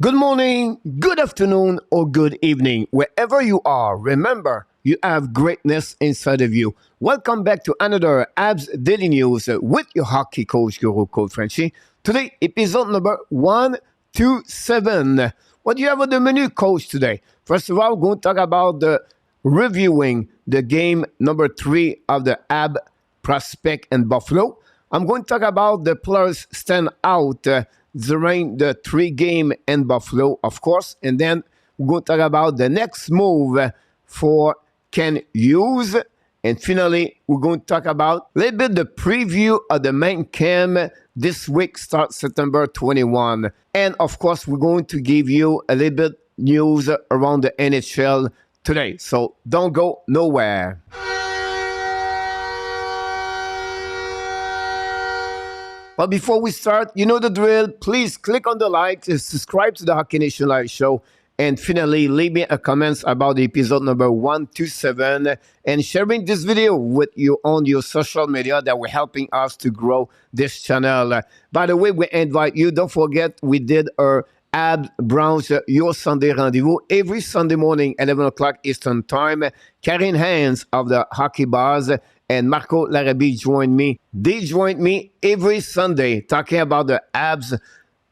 Good morning, good afternoon, or good evening. Wherever you are, remember, you have greatness inside of you. Welcome back to another Habs Daily News with your hockey coach, Guru Coach FRENCHY. Today, episode number 127. What do you have on the menu, coach, today? First of all, we're going to talk about reviewing the game number 3 of the Habs Prospect and Buffalo. I'm going to talk about the players stand out during the 3-game in Buffalo, of course. And then we're going to talk about the next move for Ken Hughes. And finally, we're going to talk about a little bit the preview of the main camp this week, start September 21. And of course, we're going to give you a little bit news around the NHL today. So don't go nowhere. But before we start, you know the drill. Please click on the like, subscribe to the Hockey Nation Live Show, and finally leave me a comment about the episode number 127 and sharing this video with you on your social media that will helping us to grow this channel. By the way, we invite you, don't forget, we did our Habs Browns Your Sunday Rendezvous every Sunday morning, 11 o'clock Eastern Time. Carrying hands of the hockey bars and Marco Larrabee joined me. They joined me every Sunday talking about the Habs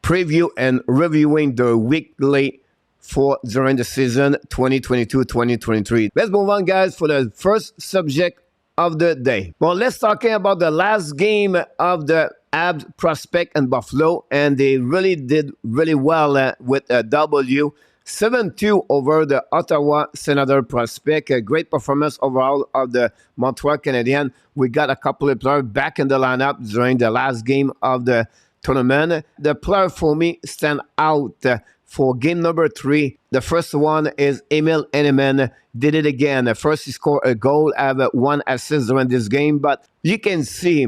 preview and reviewing the weekly for during the season 2022-2023. Let's move on, guys, for the first subject of the day. Well, let's talk about the last game of the Habs Prospect and Buffalo, and they really did really well with a W. 7-2 over the Ottawa Senator Prospect. A great performance overall of the Montreal Canadiens. We got a couple of players back in the lineup during the last game of the tournament. The player for me stand out for game number 3. The first one is Emil Henneman. Did it again. First, he scored a goal, have 1 assist during this game, but you can see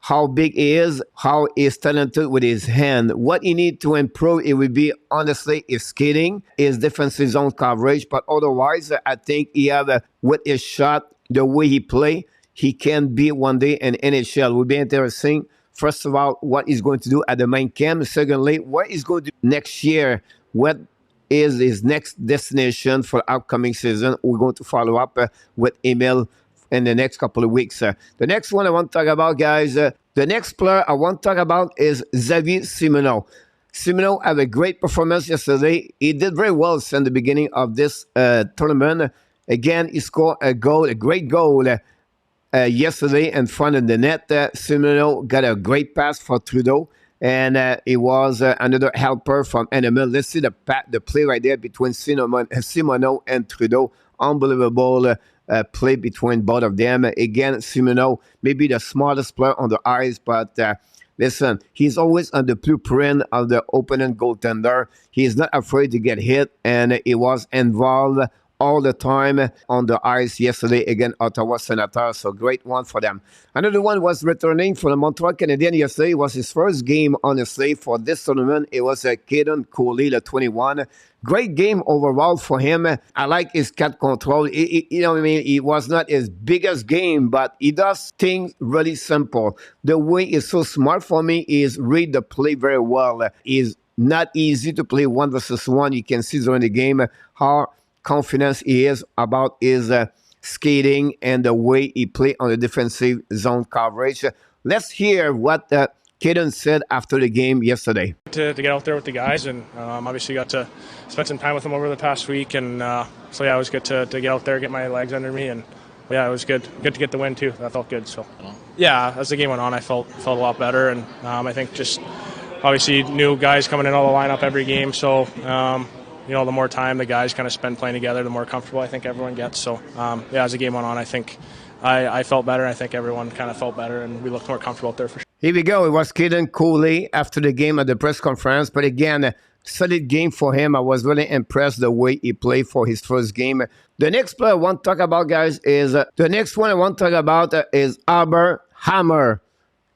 how big he is, how he's talented with his hand. What he need to improve, it would be, honestly, his skating, his defensive zone coverage. But otherwise, I think he have, with his shot, the way he play, he can be one day in NHL. It would be interesting, first of all, what he's going to do at the main camp. Secondly, what he's going to do next year. What is his next destination for the upcoming season? We're going to follow up with Emil in the next couple of weeks. The next one I want to talk about, guys, the next player I want to talk about is Zebi Simano. Simano had a great performance yesterday. He did very well since the beginning of this tournament. Again, he scored a goal, a great goal yesterday in front of the net. Simano got a great pass for Trudeau, and it was another helper from Animal. Let's see the play right there between Simano and Trudeau. Unbelievable play between both of them. Again, Simano, maybe the smartest player on the ice, but listen, he's always on the blueprint of the opponent goaltender. He's not afraid to get hit, and he was involved all the time on the ice yesterday against Ottawa Senators. So great one for them. Another one was returning for the Montreal Canadiens yesterday. It was his first game, honestly, for this tournament. It was Caden Cooley, the 21. Great game overall for him. I like his cat control. You know what I mean? It was not his biggest game, but he does things really simple. The way he's so smart for me is read the play very well. It's not easy to play 1 versus 1. You can see during the game how confidence he is about his skating and the way he play on the defensive zone coverage. Let's hear what Caden said after the game yesterday. To get out there with the guys, and obviously got to spend some time with them over the past week, and so yeah, it was good to get out there, get my legs under me, and yeah, it was good to get the win too. That felt good. So yeah, as the game went on, I felt a lot better, and I think just obviously new guys coming in all the lineup every game, so you know, the more time the guys kind of spend playing together, the more comfortable I think everyone gets. So yeah, as the game went on, I think I felt better. I think everyone kind of felt better, and we looked more comfortable out there for sure. Here we go. It was Caden Cooley after the game at the press conference. But again, solid game for him. I was really impressed the way he played for his first game. The next player I want to talk about, guys, is the next one I want to talk about is Albert Hammer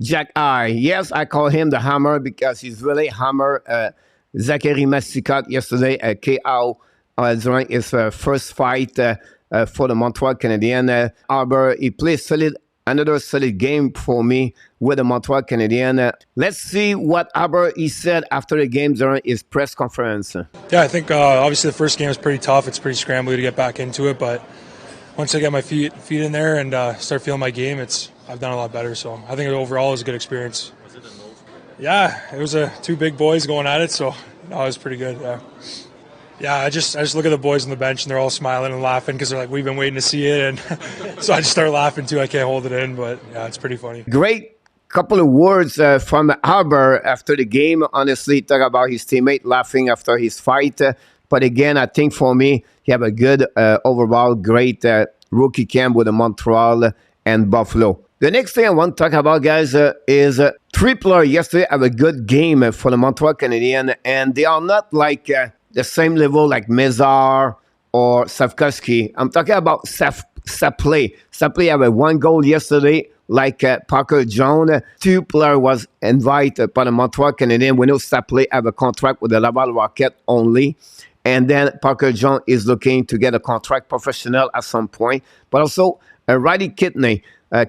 Jack I. Yes, I call him the Hammer because he's really Hammer. Zachary Massicotte yesterday KO during his first fight for the Montreal Canadiens. Albert, he played solid another solid game for me with the Montreal Canadiens. Let's see what Aber he said after the game during his press conference. Yeah, I think obviously the first game was pretty tough. It's pretty scrambly to get back into it, but once I get my feet in there and start feeling my game, I've done a lot better. So I think overall it was a good experience. Was it a move? Yeah, it was two big boys going at it, so no, it was pretty good. Yeah, I just look at the boys on the bench and they're all smiling and laughing because they're like, we've been waiting to see it, and so I just start laughing too. I can't hold it in, but yeah, it's pretty funny. Great couple of words from Aber after the game. Honestly, talk about his teammate laughing after his fight. But again, I think for me, he have a good overall great rookie camp with the Montreal and Buffalo. The next thing I want to talk about, guys, is three players yesterday have a good game for the Montreal Canadiens, and they are not like the same level like MEILLEUR or Savkovsky. I'm talking about Sapley. Sapley have a one goal yesterday, like Parker Jones. Two players was invited by the Montreal Canadiens. We know Sapley have a contract with the Laval Rocket only. And then Parker Jones is looking to get a contract professional at some point. But also Riley Kidney.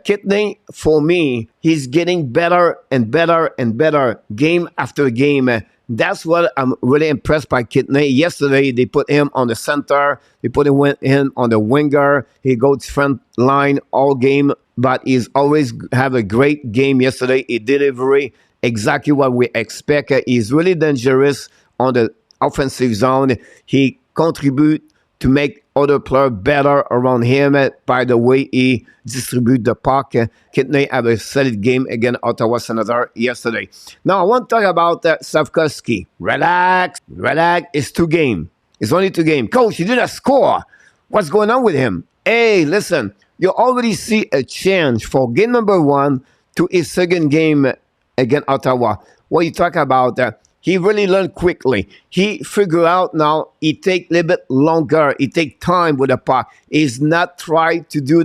Kidney, for me, he's getting better and better and better game after game. That's what I'm really impressed by Kidney. Yesterday, they put him on the center. They put him on the winger. He goes front line all game, but he's always have a great game yesterday. He delivery exactly what we expect. He's really dangerous on the offensive zone. He contribute to make other players better around him by the way he distribute the puck. Kidney have a solid game against Ottawa Senators yesterday. Now, I want to talk about Savkovsky. Relax. It's 2 games. It's only 2 games. Coach, he didn't score. What's going on with him? Hey, listen, you already see a change for game number 1 to his second game against Ottawa. What you talk about he really learned quickly. He figured out now he take a little bit longer. He take time with the puck. He's not trying to do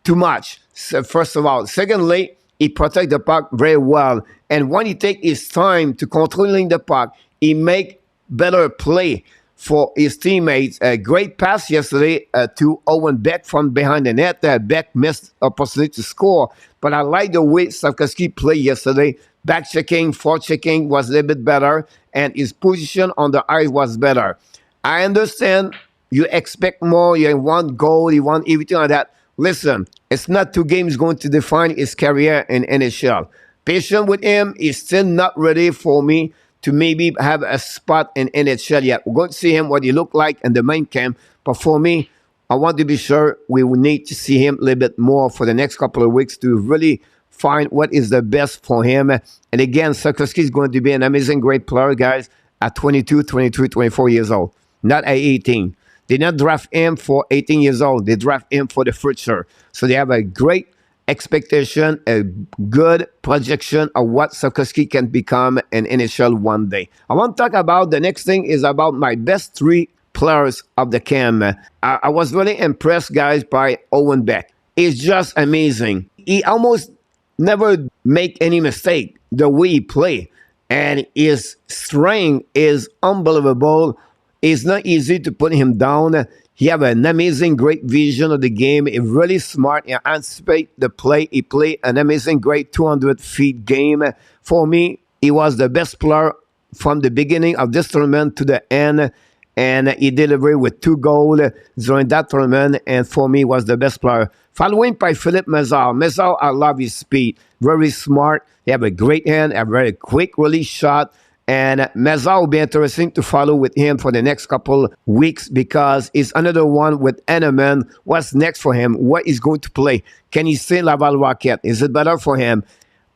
too much, so first of all. Secondly, he protect the puck very well. And when he take his time to controlling the puck, he make better play for his teammates. A great pass yesterday to Owen Beck from behind the net. Beck missed opportunity to score. But I like the way Savkovsky played yesterday. Back checking, forward checking was a little bit better, and his position on the ice was better. I understand you expect more, you want goal, you want everything like that. Listen, it's not 2 games going to define his career in NHL. Patient with him, he's still not ready for me to maybe have a spot in NHL yet. We're going to see him, what he look like in the main camp. But for me, I want to be sure we will need to see him a little bit more for the next couple of weeks to really find what is the best for him. And again, Savkovsky is going to be an amazing, great player, guys, at 22, 23, 24 years old, not at 18. They not draft him for 18 years old. They draft him for the future. So they have a great expectation, a good projection of what Savkovsky can become in NHL one day. I want to talk about the next thing is about my best 3 players of the camp. I was really impressed, guys, by Owen Beck. He's just amazing. He almost never make any mistake the way he play, and his strength is unbelievable. It's not easy to put him down. He have an amazing, great vision of the game. He's really smart. He anticipate the play. He play an amazing, great 200 feet game. For me, he was the best player from the beginning of this tournament to the end, and he delivered with 2 goals during that tournament, and for me, was the best player. Following by Philippe MEILLEUR. MEILLEUR, I love his speed. Very smart. He have a great hand, a very quick release shot. And MEILLEUR will be interesting to follow with him for the next couple weeks because it's another one with Enneman. What's next for him? What is going to play? Can he stay Laval Rocket? Is it better for him?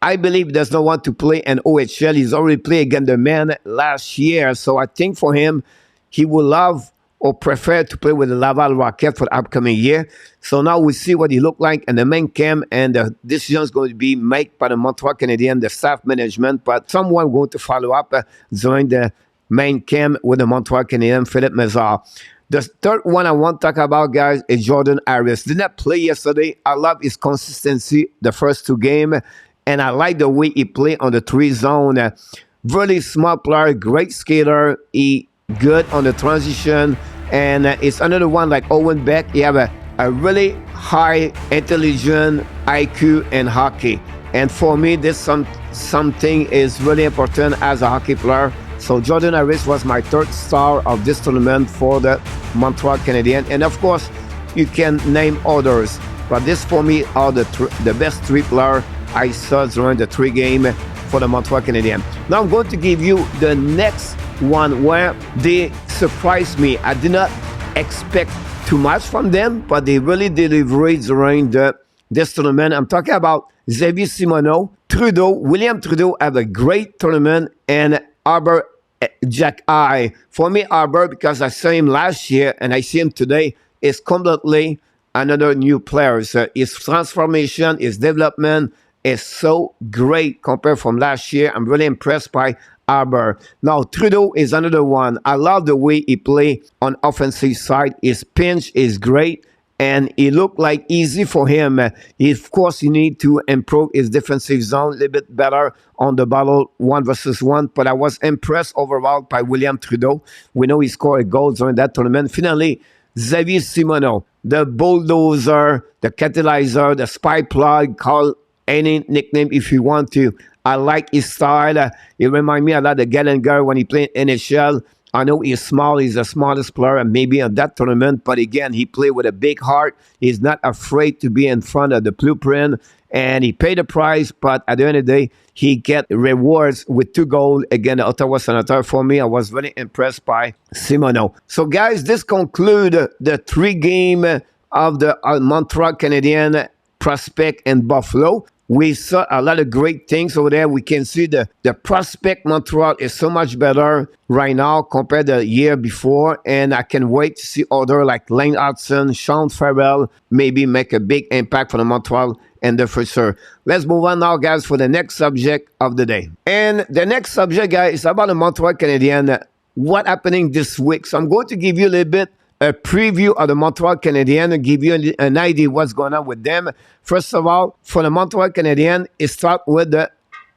I believe there's no one to play in OHL. He's already played against the men last year. So I think for him, he will love or prefer to play with the Laval Rocket for the upcoming year. So now we see what he look like in the main camp, and the decision is going to be made by the Montreal Canadiens, the staff management, but someone going to follow up during the main camp with the Montreal Canadiens, Philippe MEILLEUR. The third one I want to talk about, guys, is Jordan Arias. Did not play yesterday. I love his consistency the first 2 games, and I like the way he played on the 3 zone. Really smart player, great skater. He good on the transition, and it's another one like Owen Beck. He have a a really high intelligent IQ in hockey. And for me, this something is really important as a hockey player. So Jordan Harris was my third star of this tournament for the Montreal Canadiens. And of course, you can name others. But this for me are the best three players I saw during the 3 game for the Montreal Canadiens. Now I'm going to give you the next one where they surprised me. I did not expect too much from them, but they really delivered during this tournament. I'm talking about Zebi Simano, William Trudeau have a great tournament, and Arbor Jack I. For me, Arbor, because I saw him last year and I see him today, is completely another new player. So his transformation, his development is so great compared from last year. I'm really impressed by Arbor. Now, Trudeau is another one. I love the way he play on offensive side. His pinch is great, and it looked like easy for him. Of course, you need to improve his defensive zone a little bit better on the battle 1-versus-1, but I was impressed overall by William Trudeau. We know he scored a goal during that tournament. Finally, Zebi Simano, the bulldozer, the catalyzer, the spy plug, call any nickname if you want to. I like his style. It reminds me a lot of Gallagher when he played NHL. I know he's small. He's the smallest player maybe in that tournament. But again, he played with a big heart. He's not afraid to be in front of the blueprint. And he paid the price. But at the end of the day, he get rewards with 2 goals against the Ottawa Senators. For me, I was really impressed by Simano. So guys, this concludes the 3 game of the Montreal Canadiens prospect in Buffalo. We saw a lot of great things over there. We can see the prospect Montreal is so much better right now compared to the year before. And I can wait to see other like Lane Hudson, Sean Farrell, maybe make a big impact for the Montreal in the future. Let's move on now, guys, for the next subject of the day. And the next subject, guys, is about the Montreal Canadiens. What happening this week? So I'm going to give you a little bit a preview of the Montreal Canadiens and give you an idea what's going on with them. First of all, for the Montreal Canadiens, it starts with the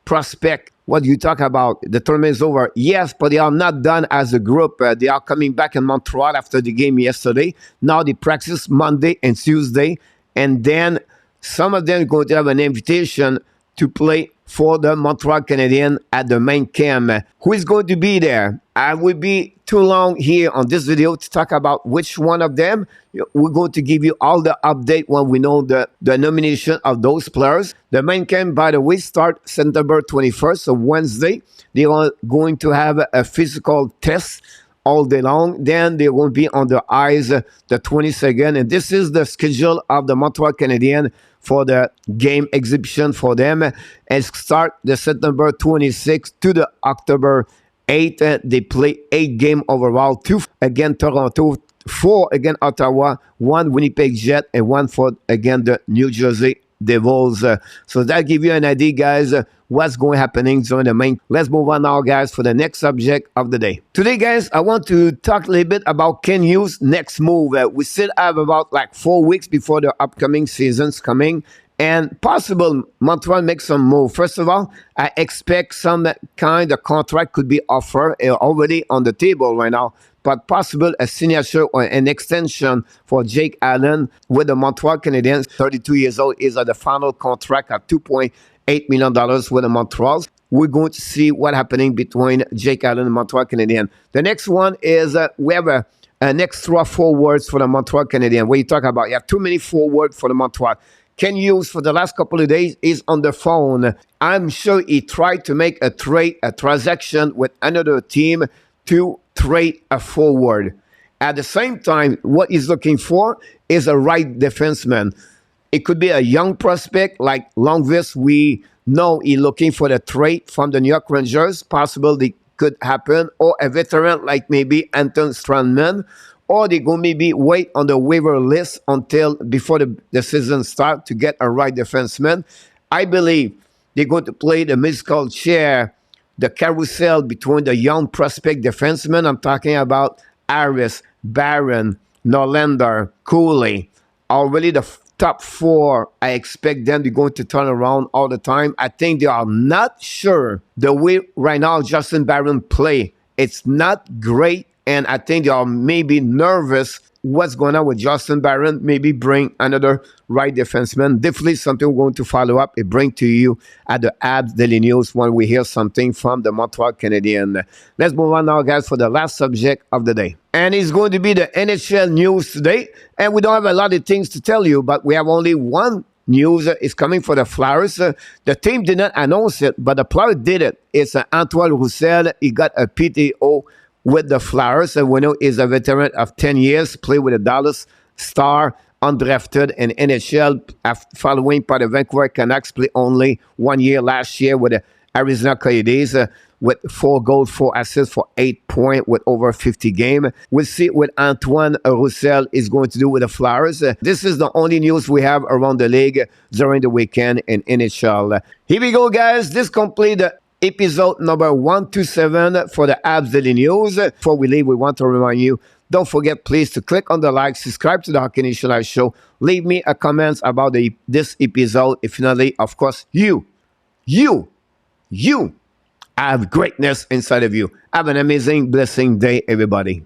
prospect. What you talk about? The tournament is over. Yes, but they are not done as a group. They are coming back in Montreal after the game yesterday. Now they practice Monday and Tuesday. And then some of them are going to have an invitation to play for the Montreal Canadiens at the main camp. Who is going to be there? I will be too long here on this video to talk about which one of them. We're going to give you all the update when we know the nomination of those players. The main camp, by the way, starts September 21st, so Wednesday. They are going to have a physical test all day long. Then they will be on the ice the 22nd. And this is the schedule of the Montreal Canadiens for the game exhibition for them. And start the September 26th to the October 8th. They play 8 games overall, 2 against Toronto, 4 against Ottawa, 1 Winnipeg Jet, and 1 for against the New Jersey Devils. So that give you an idea, guys, what's going happening during the main. Let's move on now, guys, for the next subject of the day. Today, guys, I want to talk a little bit about Ken Hughes' next move. We still have about like 4 weeks before the upcoming season's coming. And possible Montreal makes some move. First of all, I expect some kind of contract could be offered already on the table right now, but possible a signature or an extension for Jake Allen with the Montreal Canadiens. 32 years old is at the final contract at $2.8 million with the Montreal. We're going to see what's happening between Jake Allen and Montreal Canadiens. The next one is we have an extra forwards for the Montreal Canadiens. What you talk about? You have too many forwards for the Montreal. Ken Hughes, for the last couple of days, is on the phone. I'm sure he tried to make a trade, a transaction with another team to trade a forward. At the same time, what he's looking for is a right defenseman. It could be a young prospect like Longvis. We know he's looking for the trade from the New York Rangers. Possible it could happen. Or a veteran like maybe Anton Strandman. Or they go maybe wait on the waiver list until before the season starts to get a right defenseman. I believe they're going to play the musical chair, the carousel between the young prospect defensemen. I'm talking about Arias, Barron, Norlander, Cooley. Already the top 4, I expect them to go to turn around all the time. I think they are not sure the way right now Justin Barron play. It's not great And I think they are maybe nervous what's going on with Justin Barron. Maybe bring another right defenseman. Definitely something we're going to follow up and bring to you at the Habs Daily News when we hear something from the Montreal Canadiens. Let's move on now, guys, for the last subject of the day. And it's going to be the NHL news today. And we don't have a lot of things to tell you, but we have only one news is coming for the Flyers. The team did not announce it, but the Flyers did it. It's Antoine Roussel. He got a PTO with the Flyers. And we know he's a veteran of 10 years, played with the Dallas Star, undrafted in NHL, following by the Vancouver Canucks, played only 1 year last year with the Arizona Coyotes, with 4 goals, 4 assists for 8 points with over 50 games. We'll see what Antoine Roussel is going to do with the Flyers. This is the only news we have around the league during the weekend in NHL. Here we go, guys. This completes the episode number 127 for the Habs Daily News. Before we leave, we want to remind you, don't forget, please, to click on the like, subscribe to the Hockey Nation Live Show, leave me a comment about this episode. And finally, of course, you have greatness inside of you. Have an amazing, blessing day, everybody.